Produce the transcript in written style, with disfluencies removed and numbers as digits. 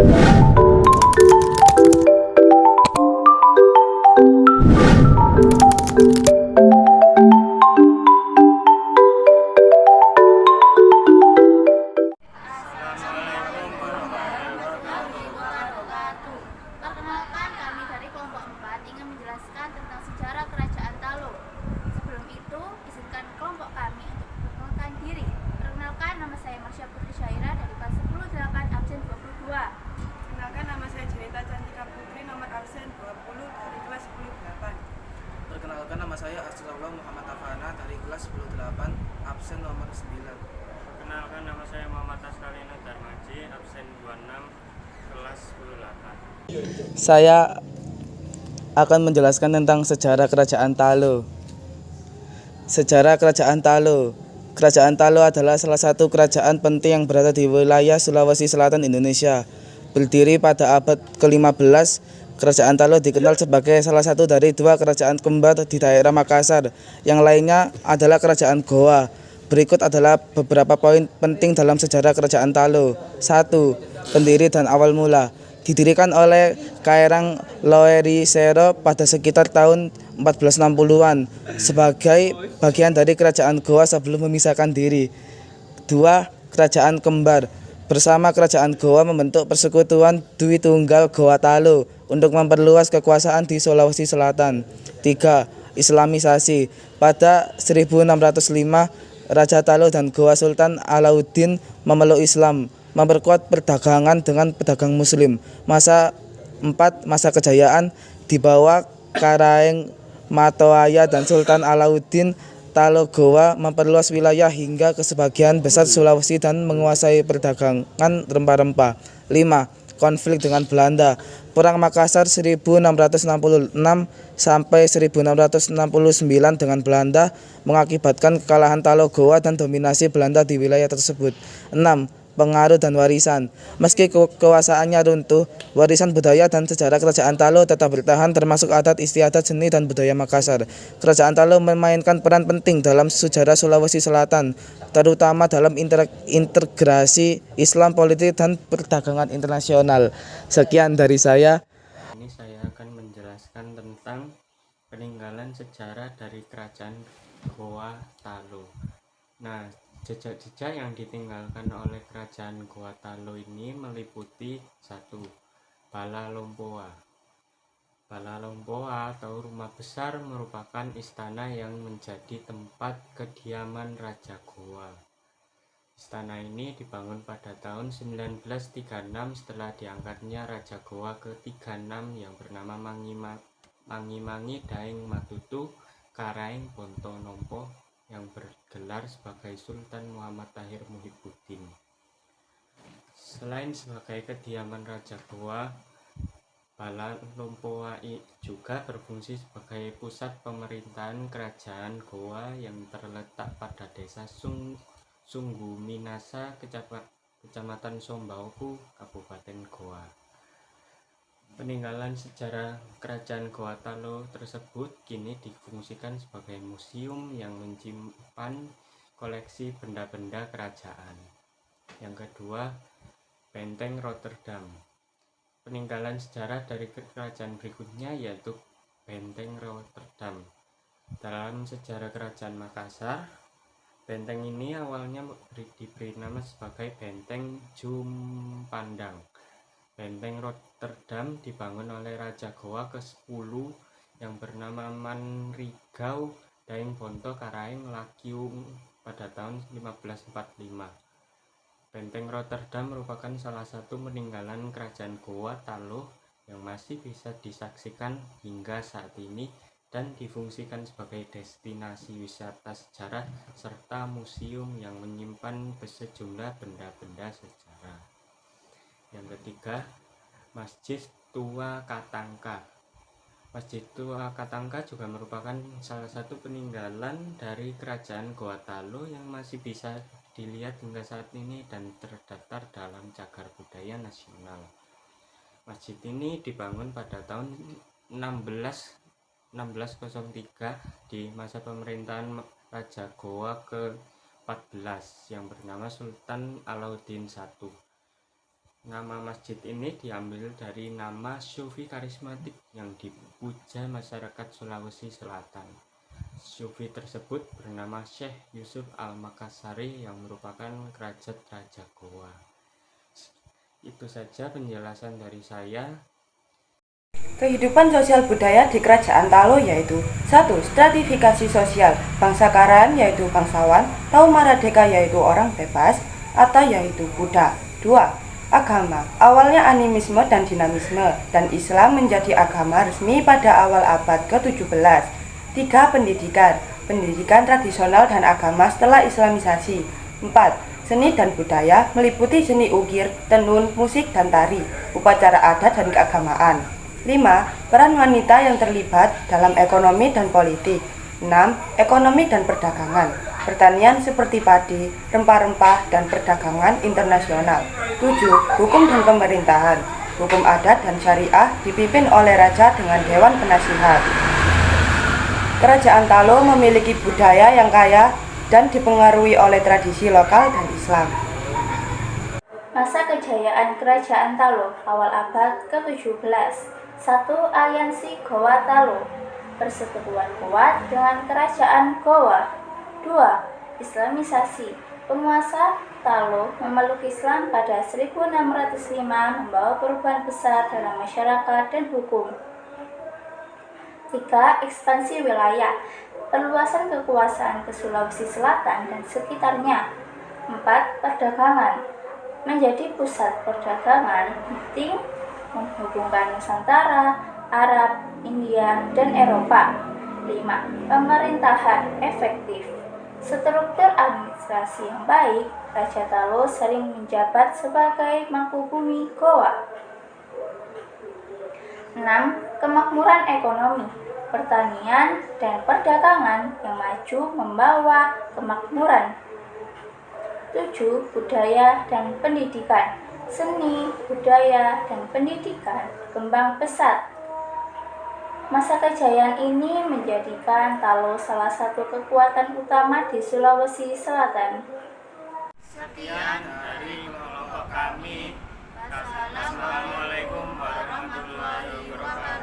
Assalamualaikum warahmatullahi wabarakatuh. Perkenalkan, kami dari kelompok 4 ingin menjelaskan tentang sejarah kerajaan Talo. Sebelum itu, izinkan kelompok kami untuk memperkenalkan diri. Perkenalkan, nama saya Masya Putri Syaira dari kelas 10-8 absen 22. Perkenalkan, nama saya Jenita Cantika Putri, nomor absen 20 dari kelas 10-8. Perkenalkan, nama saya Asrullah Muhammad Afana dari kelas 10-8 absen nomor 9. Perkenalkan, nama saya Muhammad Askalina Darmaji, absen 26, kelas 10-8. Saya akan menjelaskan tentang sejarah kerajaan Talo. Sejarah kerajaan Talo. Kerajaan Talo adalah salah satu kerajaan penting yang berada di wilayah Sulawesi Selatan Indonesia. Berdiri pada abad ke-15, kerajaan Talo dikenal sebagai salah satu dari dua kerajaan kembar di daerah Makassar. Yang lainnya adalah kerajaan Goa. Berikut adalah beberapa poin penting dalam sejarah kerajaan Talo. 1. Pendiri dan awal mula. Didirikan oleh Kairang Loerisero pada sekitar tahun 1460-an sebagai bagian dari kerajaan Goa sebelum memisahkan diri. 2. Kerajaan kembar. Bersama kerajaan Goa membentuk persekutuan Dwi Tunggal Goa Talo untuk memperluas kekuasaan di Sulawesi Selatan. 3. Islamisasi. Pada 1605, Raja Talo dan Goa Sultan Alauddin memeluk Islam, memperkuat perdagangan dengan pedagang muslim. 4. Masa kejayaan di bawah Karaeng Matoaya dan Sultan Alauddin, Talo Goa memperluas wilayah hingga ke sebagian besar Sulawesi dan menguasai perdagangan rempah-rempah. 5. Konflik dengan Belanda. Perang Makassar 1666 sampai 1669 dengan Belanda mengakibatkan kekalahan Talo Goa dan dominasi Belanda di wilayah tersebut. 6. Pengaruh dan warisan. Meski kekuasaannya runtuh, warisan budaya dan sejarah kerajaan Talo tetap bertahan, termasuk adat istiadat, seni dan budaya Makassar. Kerajaan Talo memainkan peran penting dalam sejarah Sulawesi Selatan, terutama dalam integrasi Islam, politik, dan perdagangan internasional. Sekian dari saya. Ini saya akan menjelaskan tentang peninggalan sejarah dari kerajaan Goa Talo. Nah, jejak-jejak yang ditinggalkan oleh kerajaan Goa Talo ini meliputi 1. Bala Lompoa. Bala Lompoa atau rumah besar merupakan istana yang menjadi tempat kediaman Raja Goa. Istana ini dibangun pada tahun 1936 setelah diangkatnya Raja Goa ke-36 yang bernama Mangi Daeng Matutu Karaeng Bonto Nompo yang bergelar sebagai Sultan Muhammad Tahir Muhibbuddin. Selain sebagai kediaman Raja Goa, Bala Lompoa juga berfungsi sebagai pusat pemerintahan kerajaan Goa yang terletak pada desa Sunggu Minasa, Kecamatan Sombauku, Kabupaten Goa. Peninggalan sejarah kerajaan Goa Talo tersebut kini difungsikan sebagai museum yang menyimpan koleksi benda-benda kerajaan. Yang kedua, Benteng Rotterdam. Peninggalan sejarah dari kerajaan berikutnya yaitu Benteng Rotterdam. Dalam sejarah kerajaan Makassar, benteng ini awalnya diberi nama sebagai Benteng Jumpandang. Benteng Rotterdam dibangun oleh Raja Goa ke-10 yang bernama Manrigau Daeng Bonto Karaeng Lakiung pada tahun 1545. Benteng Rotterdam merupakan salah satu peninggalan kerajaan Goa Talo yang masih bisa disaksikan hingga saat ini dan difungsikan sebagai destinasi wisata sejarah serta museum yang menyimpan sejumlah benda-benda sejarah. Yang ketiga, Masjid Tua Katangka. Masjid Tua Katangka juga merupakan salah satu peninggalan dari kerajaan Goa Talo yang masih bisa dilihat hingga saat ini dan terdaftar dalam Cagar Budaya Nasional. Masjid ini dibangun pada tahun 1603 di masa pemerintahan Raja Goa ke-14 yang bernama Sultan Alauddin I. Nama masjid ini diambil dari nama sufi karismatik yang dipuja masyarakat Sulawesi Selatan. Sufi tersebut bernama Syekh Yusuf Al-Makassari yang merupakan kerajat Raja Goa. Itu saja penjelasan dari saya. Kehidupan sosial budaya di Kerajaan Talo yaitu 1. Stratifikasi sosial bangsa Karan yaitu bangsawan, Tahu Maradeka yaitu orang bebas, Ata yaitu Buddha. 2. Agama, awalnya animisme dan dinamisme, dan Islam menjadi agama resmi pada awal abad ke-17. 3. Pendidikan tradisional dan agama setelah Islamisasi. 4. Seni dan budaya meliputi seni ukir, tenun, musik, dan tari, upacara adat dan keagamaan. 5. Peran wanita yang terlibat dalam ekonomi dan politik. 6. Ekonomi dan perdagangan, pertanian seperti padi, rempah-rempah, dan perdagangan internasional. 7. Hukum dan pemerintahan, hukum adat dan syariah dipimpin oleh raja dengan dewan penasihat. Kerajaan Talo memiliki budaya yang kaya dan dipengaruhi oleh tradisi lokal dan Islam. Masa kejayaan Kerajaan Talo awal abad ke-17. 1. Aliansi Goa Talo, persekutuan kuat dengan Kerajaan Goa. 2. Islamisasi, penguasa Talo memeluk Islam pada 1605 membawa perubahan besar dalam masyarakat dan hukum. 3. Ekspansi wilayah, perluasan kekuasaan ke Sulawesi Selatan dan sekitarnya. 4. Perdagangan, menjadi pusat perdagangan penting menghubungkan Nusantara, Arab, India, dan Eropa. 5. Pemerintahan efektif, struktur administrasi yang baik, Raja Talo sering menjabat sebagai Mangkubumi Goa. 6. Kemakmuran ekonomi, pertanian dan perdagangan yang maju membawa kemakmuran. 7. Budaya dan pendidikan, seni, budaya, dan pendidikan kembang pesat. Masa kejayaan ini menjadikan Talo salah satu kekuatan utama di Sulawesi Selatan. Sekian dari kelompok kami. Wassalamualaikum warahmatullahi wabarakatuh.